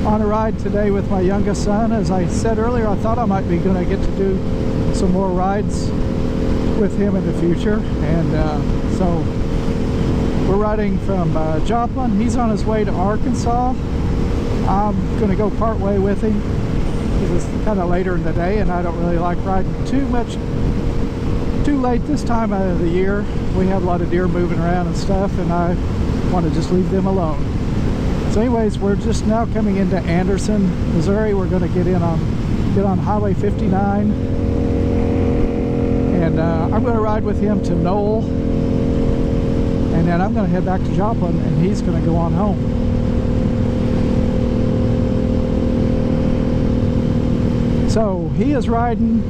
on a ride today with my youngest son. As I said earlier, I thought I might be going to get to do some more rides with him in the future, and so we're riding from Joplin. He's on his way to Arkansas. I'm going to go part way with him because it's kind of later in the day, and I don't really like riding too late this time of the year. We have a lot of deer moving around and stuff, and I want to just leave them alone. So anyways, we're just now coming into Anderson, Missouri. We're going to get on Highway 59, and I'm going to ride with him to Noel, and then I'm going to head back to Joplin, and he's going to go on home. So he is riding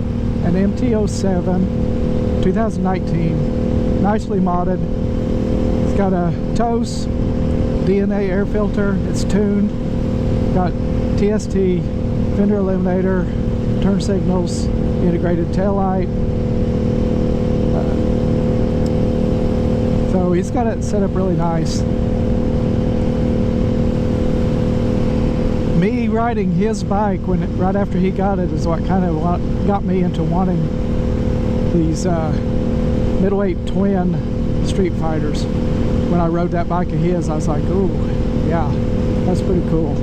an MT07 2019, nicely modded. It's got a TOS DNA air filter. It's tuned. Got TST, fender eliminator, turn signals, integrated taillight. So he's got it set up really nice. Me riding his bike right after he got it is what kind of got me into wanting these middleweight twin Street Fighters. When I rode that bike of his, I was like, ooh, yeah, that's pretty cool.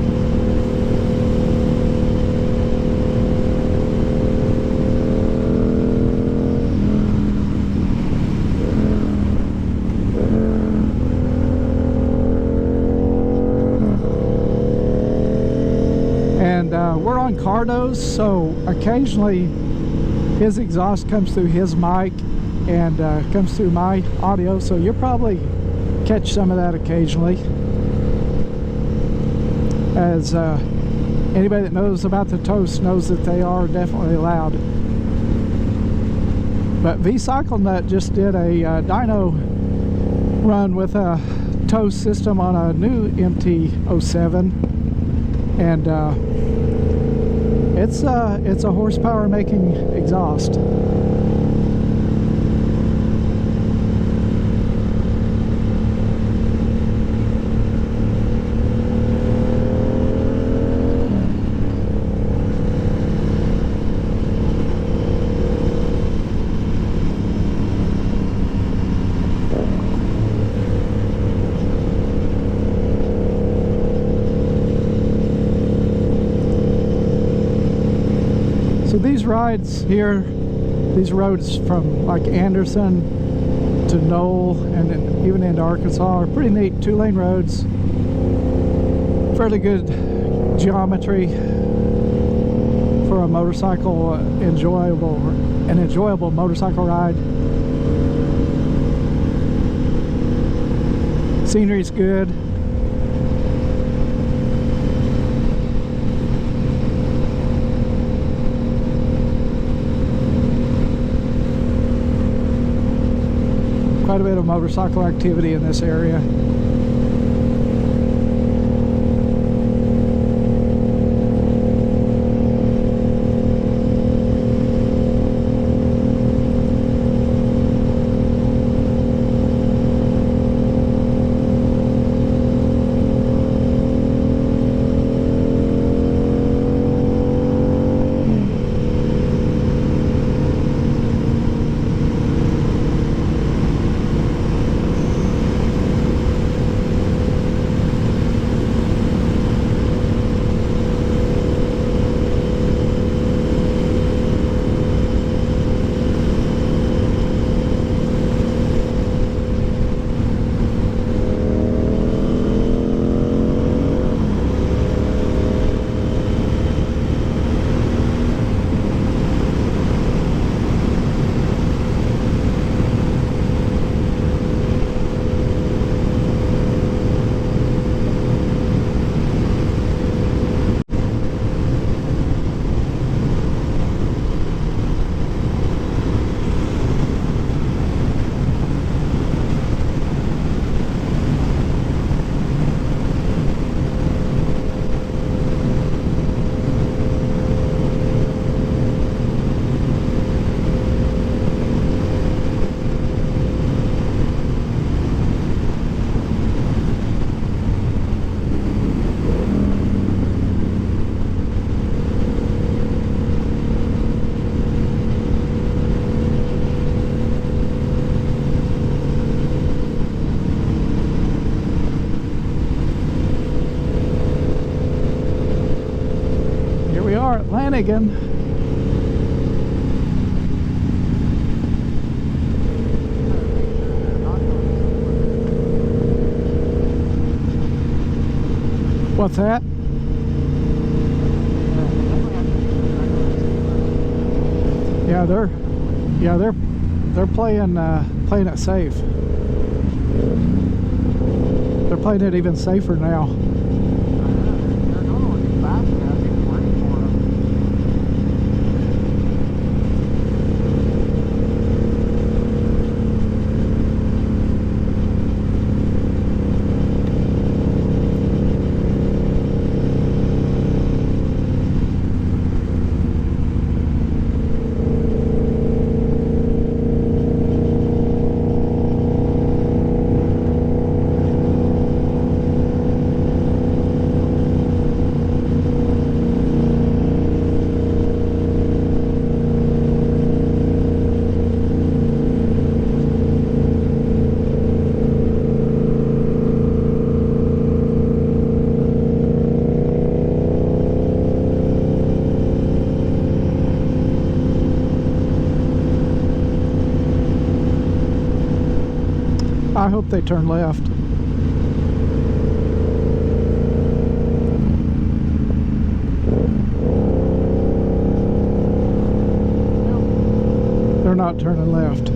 And we're on Cardos, so occasionally his exhaust comes through his mic and comes through my audio, so you'll probably catch some of that occasionally, as anybody that knows about the TOS knows that they are definitely loud. But V-Cycle Nut just did a dyno run with a TOS system on a new MT07, and it's a horsepower making exhaust. So these rides here, these roads from like Anderson to Noel and then even into Arkansas are pretty neat. 2-lane roads, fairly good geometry for a motorcycle, an enjoyable motorcycle ride. Scenery's good. Quite a bit of motorcycle activity in this area. car at Lanigan. What's that? Yeah, they're playing it safe. They're playing it even safer now. I hope they turn left. They're not turning left.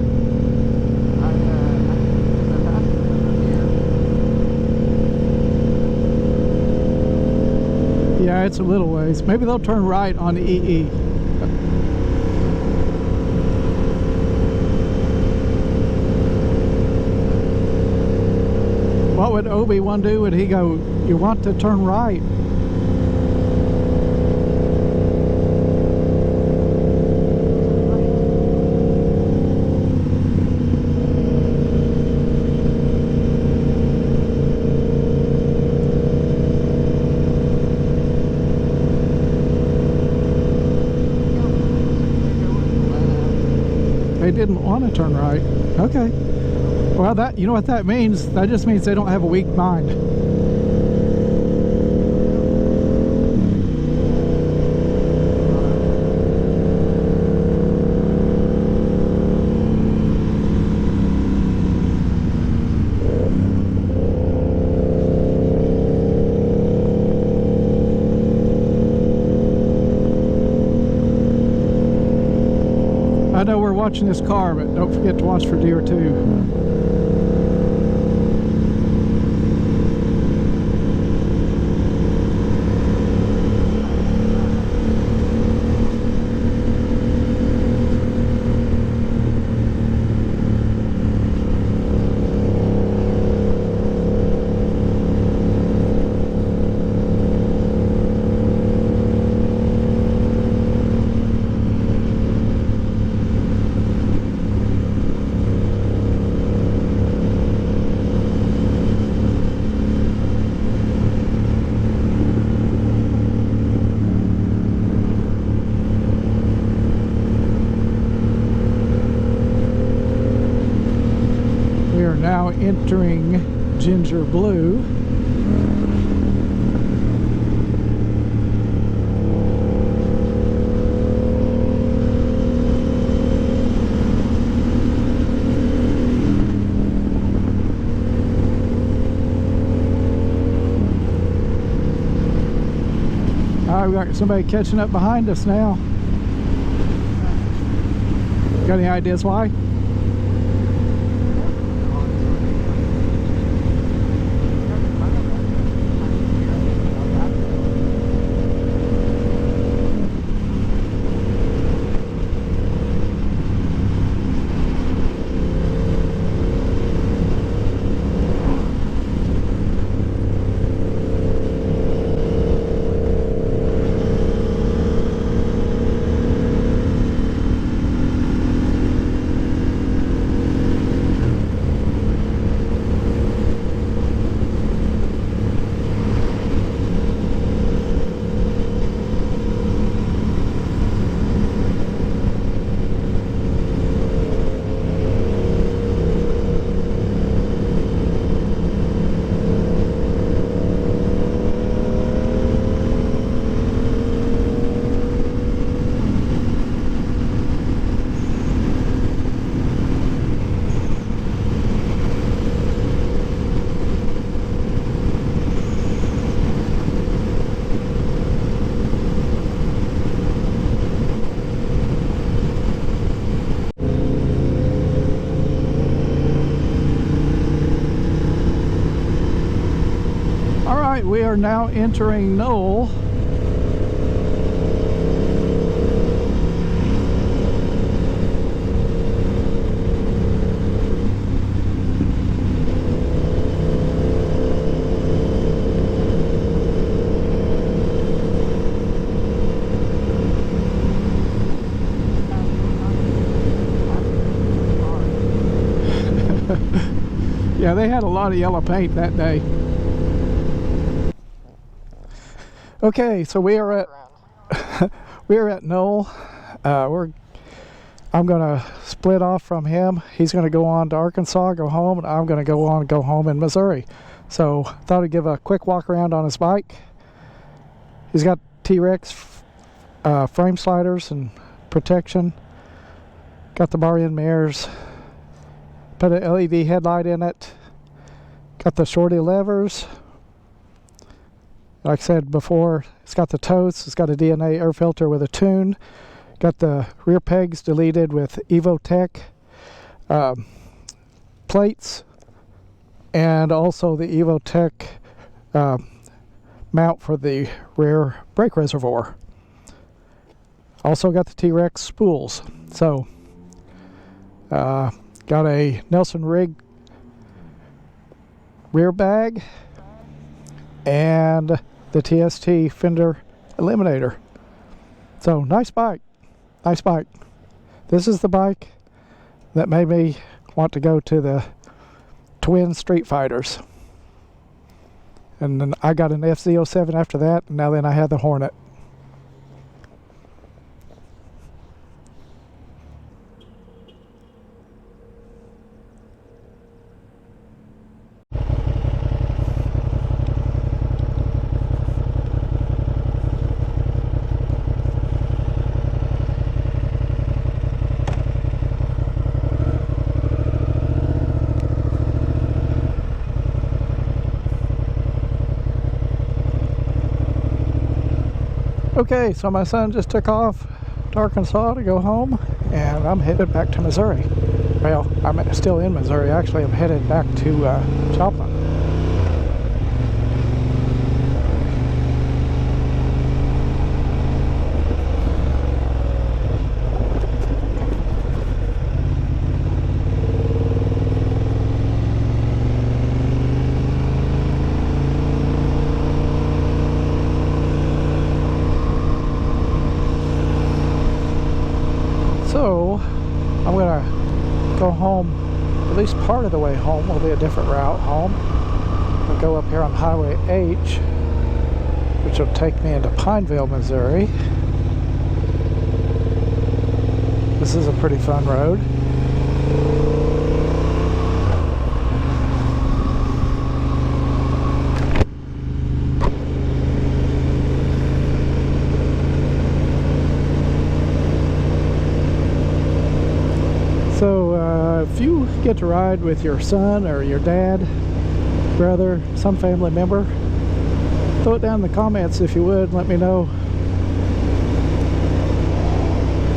Yeah, it's a little ways. Maybe they'll turn right on the EE. What would Obi-Wan do? Would he go, you want to turn right? They didn't want to turn right. Okay. Well, that, you know what that means? That just means they don't have a weak mind. I know we're watching this car, but don't forget to watch for deer too. Now entering Ginger Blue. All right, we got somebody catching up behind us now. Got any ideas why? are now entering Noel. Yeah, they had a lot of yellow paint that day. Okay, so we are at Noel. I'm gonna split off from him. He's gonna go on to Arkansas, go home, and I'm gonna go home in Missouri. So thought I'd give a quick walk around on his bike. He's got T-Rex frame sliders and protection. Got the bar end mirrors. Put an LED headlight in it. Got the shorty levers. Like I said before, it's got the totes. It's got a DNA air filter with a tune. Got the rear pegs deleted with Evotech plates, and also the Evotech mount for the rear brake reservoir. Also got the T-Rex spools. So got a Nelson rig rear bag and the TST fender eliminator. So nice bike, nice bike. This is the bike that made me want to go to the twin Street Fighters, and then I got an FZ07 after that, and now then I had the Hornet. Okay, so my son just took off to Arkansas to go home, and I'm headed back to Missouri. Well, I'm still in Missouri. Actually, I'm headed back to Joplin. So I'm going to go home, at least part of the way home will be a different route home. We'll go up here on Highway H, which will take me into Pineville, Missouri. This is a pretty fun road. So if you get to ride with your son or your dad, brother, some family member, throw it down in the comments if you would. Let me know.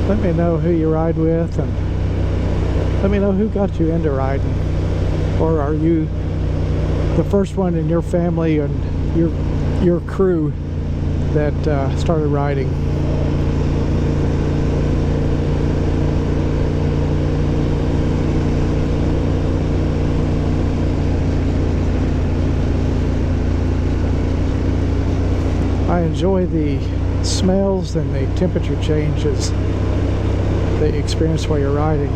Let me know who you ride with, and let me know who got you into riding. Or are you the first one in your family and your crew that started riding? I enjoy the smells and the temperature changes that you experience while you're riding.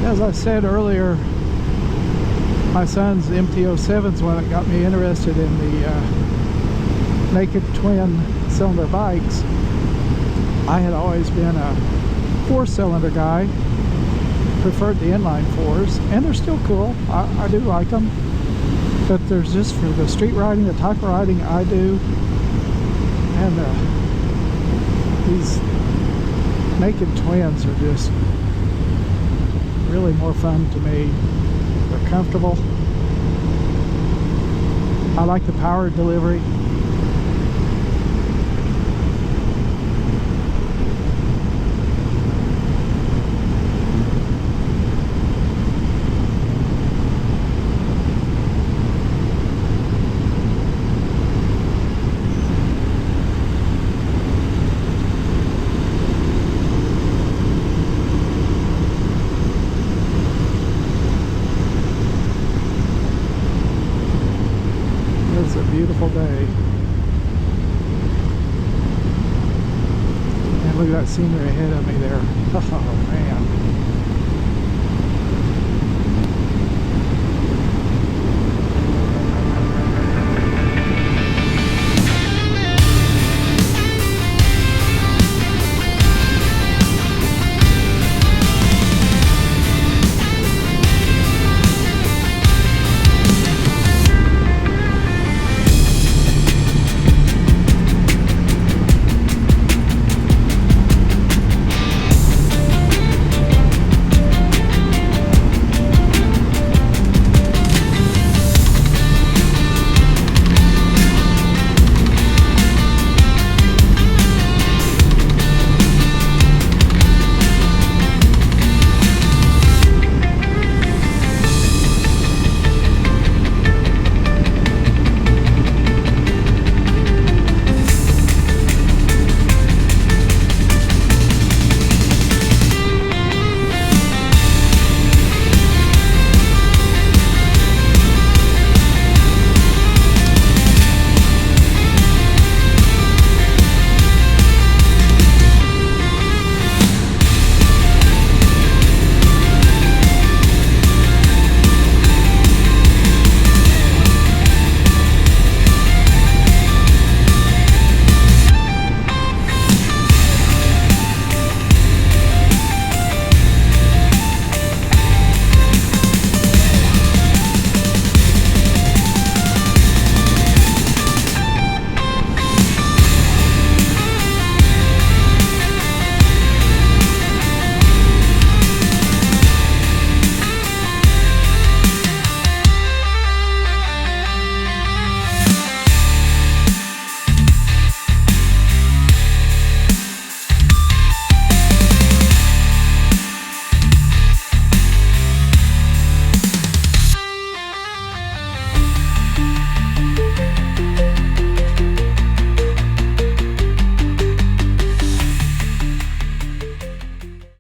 As I said earlier, My son's MT07's one that got me interested in the naked twin cylinder bikes. I had always been a 4-cylinder guy, preferred the inline 4s, and they're still cool. I do like them, but there's just for the street riding, the type of riding I do, and these naked twins are just really more fun to me. They're comfortable. I like the power delivery. It's a beautiful day. And look at that scenery ahead of me there. Oh man.